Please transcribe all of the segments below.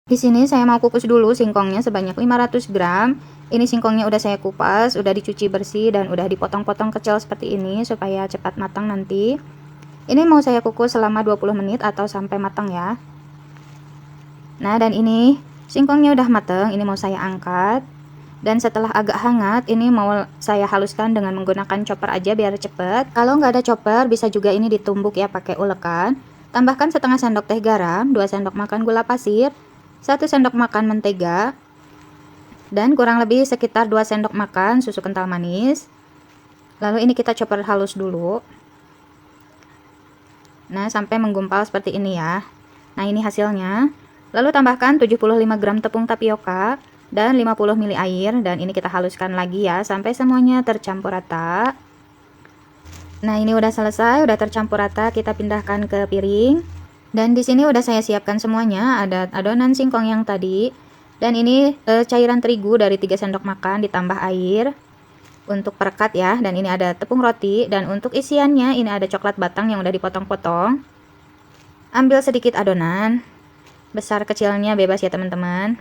Di sini saya mau kukus dulu singkongnya sebanyak 500 gram. Ini singkongnya udah saya kupas, udah dicuci bersih dan udah dipotong-potong kecil seperti ini supaya cepat matang nanti. Ini mau saya kukus selama 20 menit atau sampai matang ya. Nah, dan ini singkongnya udah matang, ini mau saya angkat. Dan setelah agak hangat, ini mau saya haluskan dengan menggunakan chopper aja biar cepet. Kalau nggak ada chopper, bisa juga ini ditumbuk ya pakai ulekan. Tambahkan setengah sendok teh garam, 2 sendok makan gula pasir, 1 sendok makan mentega, dan kurang lebih sekitar 2 sendok makan susu kental manis. Lalu ini kita chopper halus dulu. Nah, sampai menggumpal seperti ini ya. Nah, ini hasilnya. Lalu tambahkan 75 gram tepung tapioka dan 50 ml air, dan ini kita haluskan lagi ya sampai semuanya tercampur rata. Nah, ini udah selesai, udah tercampur rata, kita pindahkan ke piring. Dan di sini udah saya siapkan semuanya, ada adonan singkong yang tadi, dan ini cairan terigu dari 3 sendok makan ditambah air untuk perekat ya, dan ini ada tepung roti, dan untuk isiannya ini ada coklat batang yang udah dipotong-potong. Ambil sedikit adonan, besar kecilnya bebas ya teman-teman.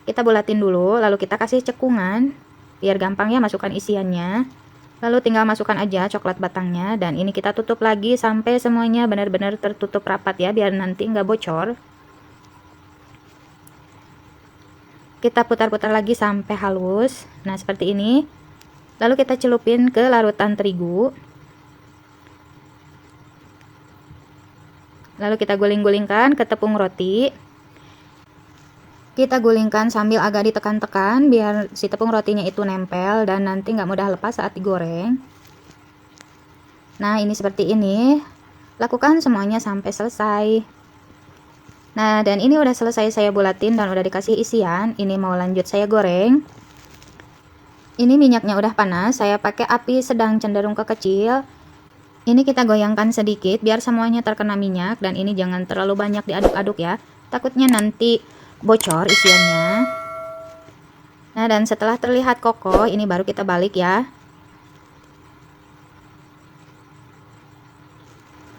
Kita bulatin dulu, lalu kita kasih cekungan biar gampang ya masukkan isiannya. Lalu tinggal masukkan aja coklat batangnya, dan ini kita tutup lagi sampai semuanya benar-benar tertutup rapat ya, biar nanti nggak bocor. Kita putar-putar lagi sampai halus. Nah, seperti ini. Lalu kita celupin ke larutan terigu. Lalu kita guling-gulingkan ke tepung roti. Kita gulingkan sambil agak ditekan-tekan biar si tepung rotinya itu nempel dan nanti nggak mudah lepas saat digoreng. Nah, ini seperti ini. Lakukan semuanya sampai selesai. Nah, dan ini udah selesai saya bulatin dan udah dikasih isian. Ini mau lanjut saya goreng. Ini minyaknya udah panas, saya pakai api sedang cenderung ke kecil. Ini kita goyangkan sedikit biar semuanya terkena minyak, dan ini jangan terlalu banyak diaduk-aduk ya. Takutnya nanti bocor isiannya. Nah, dan setelah terlihat kokoh, ini baru kita balik ya.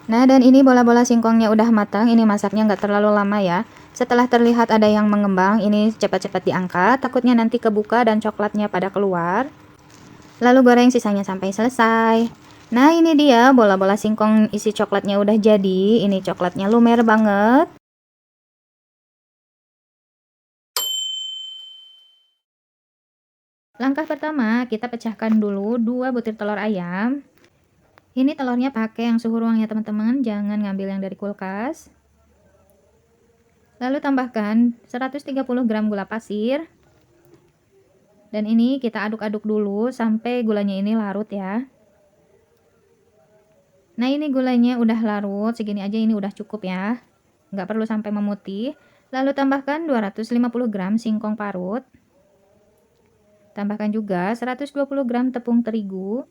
Nah, dan ini bola-bola singkongnya udah matang, ini masaknya nggak terlalu lama ya. Setelah terlihat ada yang mengembang, ini cepat-cepat diangkat, takutnya nanti kebuka dan coklatnya pada keluar. Lalu goreng sisanya sampai selesai. Nah, ini dia bola-bola singkong isi coklatnya udah jadi, ini coklatnya lumer banget. Langkah pertama, kita pecahkan dulu 2 butir telur ayam. Ini telurnya pakai yang suhu ruang ya teman-teman, jangan ngambil yang dari kulkas. Lalu tambahkan 130 gram gula pasir. Dan ini kita aduk-aduk dulu sampai gulanya ini larut ya. Nah, ini gulanya udah larut, segini aja ini udah cukup ya. Nggak perlu sampai memutih. Lalu tambahkan 250 gram singkong parut. Tambahkan juga 120 gram tepung terigu.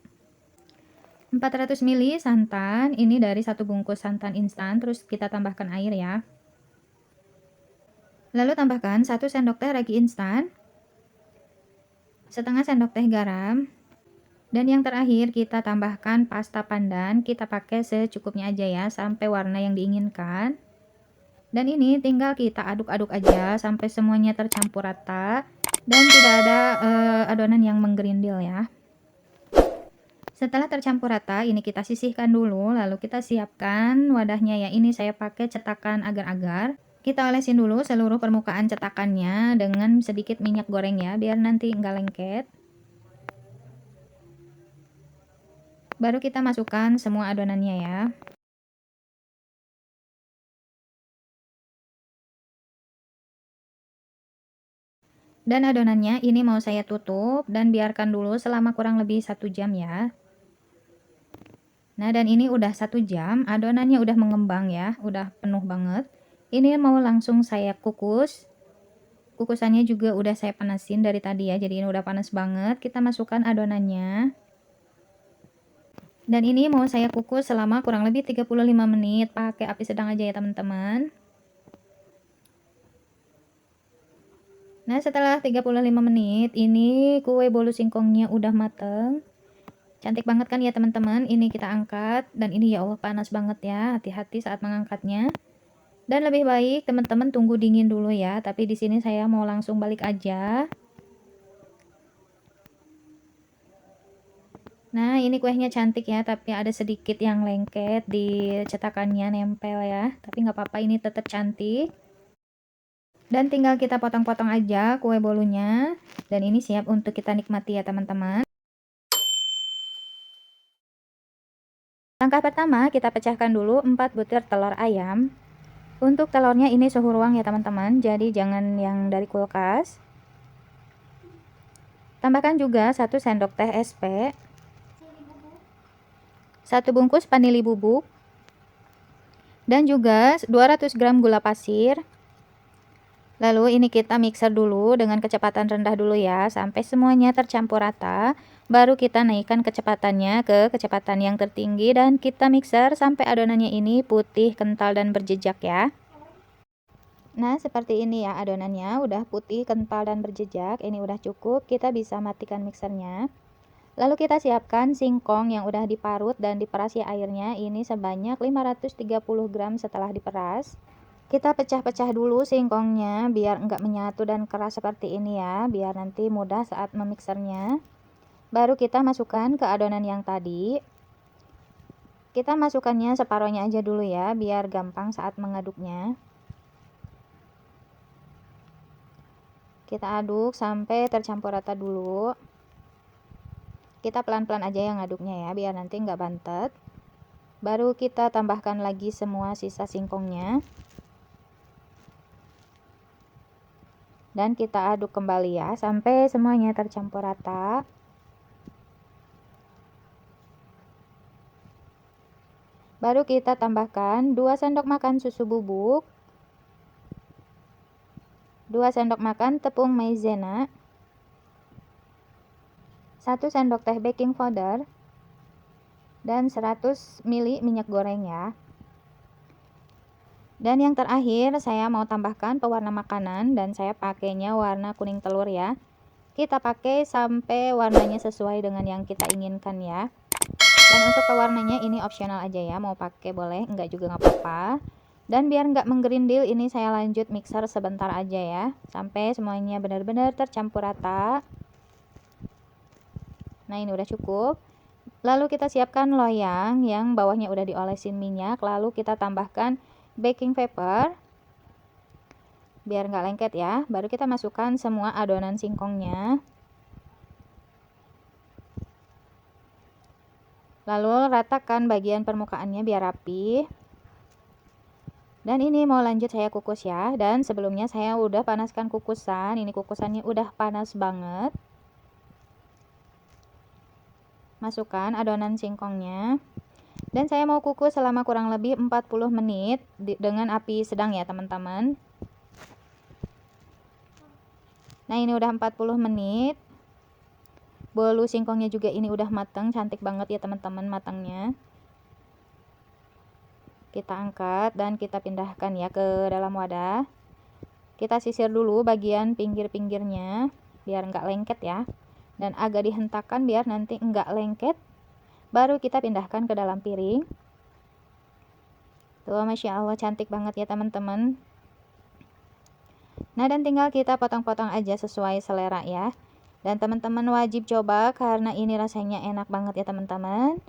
400 ml santan, ini dari 1 bungkus santan instan, terus kita tambahkan air ya. Lalu tambahkan 1 sendok teh ragi instan, setengah sendok teh garam, dan yang terakhir kita tambahkan pasta pandan, kita pakai secukupnya aja ya, sampai warna yang diinginkan. Dan ini tinggal kita aduk-aduk aja sampai semuanya tercampur rata, dan tidak ada adonan yang menggerindil ya. Setelah tercampur rata, ini kita sisihkan dulu, lalu kita siapkan wadahnya ya. Ini saya pakai cetakan agar-agar. Kita olesin dulu seluruh permukaan cetakannya dengan sedikit minyak goreng ya, biar nanti nggak lengket. Baru kita masukkan semua adonannya ya. Dan adonannya ini mau saya tutup dan biarkan dulu selama kurang lebih 1 jam ya. Nah, dan ini udah 1 jam, adonannya udah mengembang ya, udah penuh banget. Ini mau langsung saya kukus. Kukusannya juga udah saya panasin dari tadi ya, jadi ini udah panas banget. Kita masukkan adonannya. Dan ini mau saya kukus selama kurang lebih 35 menit, pakai api sedang aja ya teman-teman. Nah, setelah 35 menit, ini kue bolu singkongnya udah mateng. Cantik banget kan ya teman-teman. Ini kita angkat, dan ini ya Allah panas banget ya, hati-hati saat mengangkatnya. Dan lebih baik teman-teman tunggu dingin dulu ya, tapi di sini saya mau langsung balik aja. Nah, ini kuehnya cantik ya, tapi ada sedikit yang lengket di cetakannya, nempel ya. Tapi nggak apa-apa, ini tetap cantik. Dan tinggal kita potong-potong aja kue bolunya. Dan ini siap untuk kita nikmati ya teman-teman. Langkah pertama, kita pecahkan dulu 4 butir telur ayam. Untuk telurnya ini suhu ruang ya teman-teman, jadi jangan yang dari kulkas. Tambahkan juga 1 sendok teh SP, 1 bungkus vanili bubuk, dan juga 200 gram gula pasir. Lalu ini kita mixer dulu dengan kecepatan rendah dulu ya, sampai semuanya tercampur rata. Baru kita naikkan kecepatannya ke kecepatan yang tertinggi dan kita mixer sampai adonannya ini putih, kental, dan berjejak ya. Nah, seperti ini ya adonannya, udah putih, kental, dan berjejak. Ini udah cukup, kita bisa matikan mixernya. Lalu kita siapkan singkong yang udah diparut dan diperas ya airnya. Ini sebanyak 530 gram setelah diperas. Kita pecah-pecah dulu singkongnya biar enggak menyatu dan keras seperti ini ya, biar nanti mudah saat memixernya. Baru kita masukkan ke adonan yang tadi. Kita masukkannya separohnya aja dulu ya, biar gampang saat mengaduknya. Kita aduk sampai tercampur rata dulu. Kita pelan-pelan aja yang ngaduknya ya, biar nanti enggak bantet. Baru kita tambahkan lagi semua sisa singkongnya. Dan kita aduk kembali ya sampai semuanya tercampur rata. Baru kita tambahkan 2 sendok makan susu bubuk, 2 sendok makan tepung maizena, 1 sendok teh baking powder, dan 100 ml minyak goreng ya. Dan yang terakhir saya mau tambahkan pewarna makanan dan saya pakainya warna kuning telur ya. Kita pakai sampai warnanya sesuai dengan yang kita inginkan ya. Dan untuk pewarnanya ini opsional aja ya, mau pakai boleh, enggak juga nggak apa-apa. Dan biar nggak menggerindil ini saya lanjut mixer sebentar aja ya, sampai semuanya benar-benar tercampur rata. Nah ini udah cukup. Lalu kita siapkan loyang yang bawahnya udah diolesin minyak, lalu kita tambahkan baking paper biar nggak lengket ya. Baru kita masukkan semua adonan singkongnya. Lalu ratakan bagian permukaannya biar rapi. Dan ini mau lanjut saya kukus ya. Dan sebelumnya saya udah panaskan kukusan. Ini kukusannya udah panas banget. Masukkan adonan singkongnya. Dan saya mau kukus selama kurang lebih 40 menit dengan api sedang ya teman-teman. Nah ini udah 40 menit. Bolu singkongnya juga ini udah matang, cantik banget ya teman-teman matangnya. Kita angkat dan kita pindahkan ya ke dalam wadah. Kita sisir dulu bagian pinggir-pinggirnya biar enggak lengket ya. Dan agak dihentakkan biar nanti enggak lengket. Baru kita pindahkan ke dalam piring. Tuh, Masya Allah cantik banget ya teman-teman. Nah dan tinggal kita potong-potong aja sesuai selera ya. Dan teman-teman wajib coba karena ini rasanya enak banget ya teman-teman.